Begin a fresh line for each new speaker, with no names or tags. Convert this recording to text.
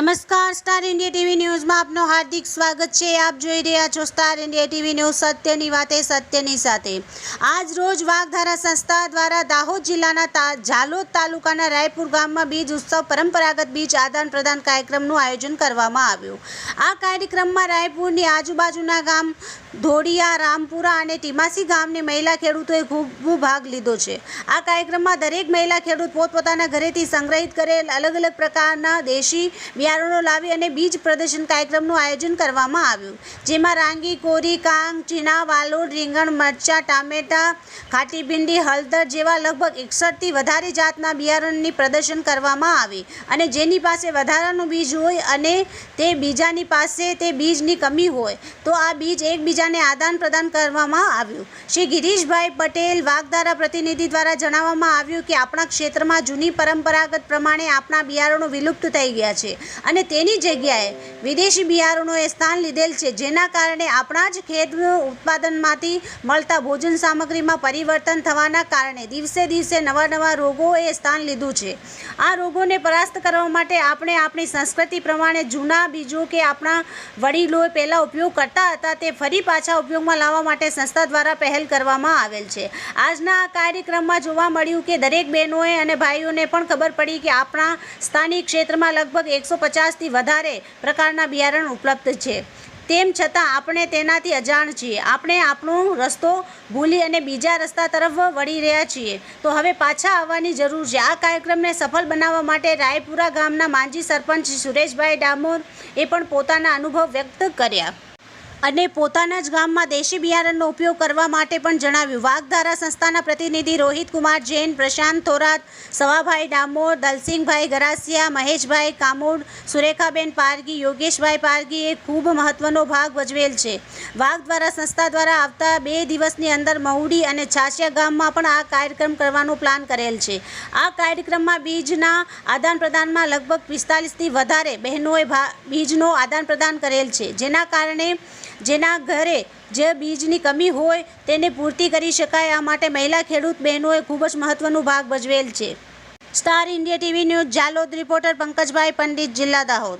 નમસ્કાર, star India TV ન્યૂઝમાં આપનું હાર્દિક સ્વાગત છે। આપ જોઈ રહ્યા છો સ્ટાર ઇન્ડિયા ટીવી ન્યૂઝ, સત્યની વાતે સત્યની સાથે। આજ રોજ વાઘધારા સંસ્થા દ્વારા દાહોદ જિલ્લાના ઝાલોદ તાલુકાના રાયપુર ગામમાં બીજ ઉત્સવ પરંપરાગત બીજ આદાન પ્રદાન કાર્યક્રમનું આયોજન કરવામાં આવ્યું। આ કાર્યક્રમમાં રાયપુરની આજુબાજુના ગામ ધોડિયા, રામપુરા અને ટીમાસી ગામની મહિલા ખેડૂતોએ ખૂબ ભાગ લીધો છે। આ કાર્યક્રમમાં દરેક મહિલા ખેડૂત પોતપોતાના ઘરેથી સંગ્રહિત કરેલ અલગ અલગ પ્રકારના દેશી બિયારણો લાવી અને બીજ પ્રદર્શન કાર્યક્રમનું આયોજન કરવામાં આવ્યું, જેમાં રાંગી, કોરી, કાંગ, ચીના, વાલોડ, રીંગણ, મરચાં, ટામેટા, ખાટી ભીંડી, હળદર જેવા લગભગ 61થી વધારે જાતના બિયારણની પ્રદર્શન કરવામાં આવી અને જેની પાસે વધારાનું બીજ હોય અને તે બીજાની પાસે તે બીજની કમી હોય તો આ બીજ એકબીજાને આદાન પ્રદાન કરવામાં આવ્યું। શ્રી ગિરીશભાઈ પટેલ વાઘધારા પ્રતિનિધિ દ્વારા જણાવવામાં આવ્યું કે આપણા ક્ષેત્રમાં જૂની પરંપરાગત પ્રમાણે આપણા બિયારણો વિલુપ્ત થઈ ગયા છે અને તેની જગ્યાએ વિદેશી બિયારણોએ સ્થાન લીધેલ છે, જેના કારણે આપણા જ ખેત ઉત્પાદનમાંથી મળતા ભોજન સામગ્રીમાં પરિવર્તન થવાના કારણે દિવસે દિવસે નવા રોગોએ સ્થાન લીધું છે। આ રોગોને પરાસ્ત કરવા માટે આપણે આપણી સંસ્કૃતિ પ્રમાણે જૂના બીજો કે આપણા વડીલોએ પહેલાં ઉપયોગ કરતા હતા તે ફરી પાછા ઉપયોગમાં લાવવા માટે સંસ્થા દ્વારા પહેલ કરવામાં આવેલ છે। આજના આ કાર્યક્રમમાં જોવા મળ્યું કે દરેક બહેનોએ અને ભાઈઓને પણ ખબર પડી કે આપણા સ્થાનિક ક્ષેત્રમાં લગભગ 150થી વધારે પ્રકારના બિયારણ ઉપલબ્ધ છે, તેમ છતાં આપણે તેનાથી અજાણ છીએ। આપણે આપણો રસ્તો ભૂલી અને બીજા રસ્તા તરફ વળી રહ્યા છીએ, તો હવે પાછા આવવાની જરૂર છે। આ કાર્યક્રમને સફળ બનાવવા માટે રાયપુરા ગામના માજી સરપંચ સુરેશભાઈ ડામોર એ પણ પોતાના અનુભવ વ્યક્ત કર્યા અને પોતાના જ ગામમાં દેશી બિયારણનો ઉપયોગ કરવા માટે પણ જણાવ્યું। વાઘધારા સંસ્થાના પ્રતિનિધિ રોહિત કુમાર જૈન, પ્રશાંત થોરાત, સવાભાઈ ડામોર, દલસિંહભાઈ ગરાસિયા, મહેશભાઈ કામોડ, સુરેખાબેન પારગી, યોગેશભાઈ પારગીએ ખૂબ મહત્વનો ભાગ ભજવેલ છે। વાઘધારા સંસ્થા દ્વારા આવતા 2 દિવસની અંદર મહુડી અને છાસિયા ગામમાં પણ આ કાર્યક્રમ કરવાનો પ્લાન કરેલ છે। આ કાર્યક્રમમાં બીજના આદાન પ્રદાનમાં લગભગ 45થી વધારે બહેનોએ બીજનો આદાન પ્રદાન કરેલ છે, જેના કારણે જેના ઘરે જે બીજની કમી હોય તેને પૂર્તિ કરી શકાય। આ માટે મહિલા ખેડૂત બહેનોએ ખૂબ જ મહત્વનો ભાગ ભજવેલ છે। Star India TV news Jhalod reporter Pankajbhai Pandit, જિલ્લા દાહોદ।